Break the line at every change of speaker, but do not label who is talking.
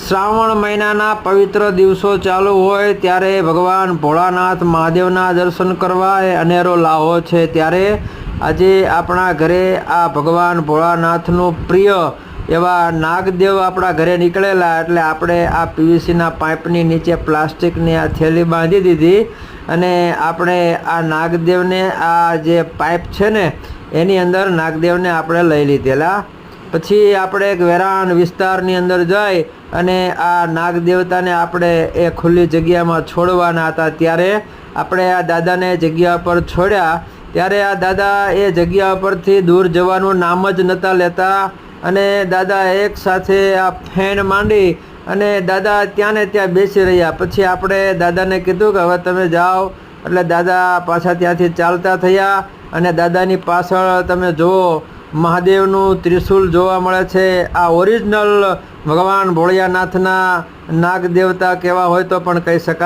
શ્રાવણ મહિનાના પવિત્ર દિવસો ચાલુ હોય ત્યારે ભગવાન ભોળાનાથ મહાદેવના દર્શન કરવા એ અનેરો લાહો છે। ત્યારે આજે આપણા ઘરે આ ભગવાન ભોળાનાથનું પ્રિય એવા નાગદેવ આપણા ઘરે નીકળેલા, એટલે આપણે આ પીવીસીના પાઇપની નીચે પ્લાસ્ટિકની આ થેલી બાંધી દીધી અને આપણે આ નાગદેવને આ જે પાઇપ છે ને એની અંદર નાગદેવને આપણે લઈ લીધેલા। પછી આપણે એક વેરાન વિસ્તારની અંદર જઈ અને આ નાગદેવતાને આપણે એ ખુલ્લી જગ્યામાં છોડવાના હતા। ત્યારે આપણે આ દાદાને જગ્યા પર છોડ્યા ત્યારે આ દાદા એ જગ્યા પરથી દૂર જવાનું નામ જ નહોતા લેતા અને દાદા એક સાથે આ ફેણ માંડી અને દાદા ત્યાં ને ત્યાં બેસી રહ્યા। પછી આપણે દાદાને કીધું કે હવે તમે જાઓ, એટલે દાદા પાછા ત્યાંથી ચાલતા થયા અને દાદાની પાછળ તમે જુઓ મહાદેવનું ત્રિશૂલ જોવા મળે છે। આ ઓરિજિનલ ભગવાન ભોળિયાનાથના નાગદેવતા કેવા હોય તો પણ કહી શકાય।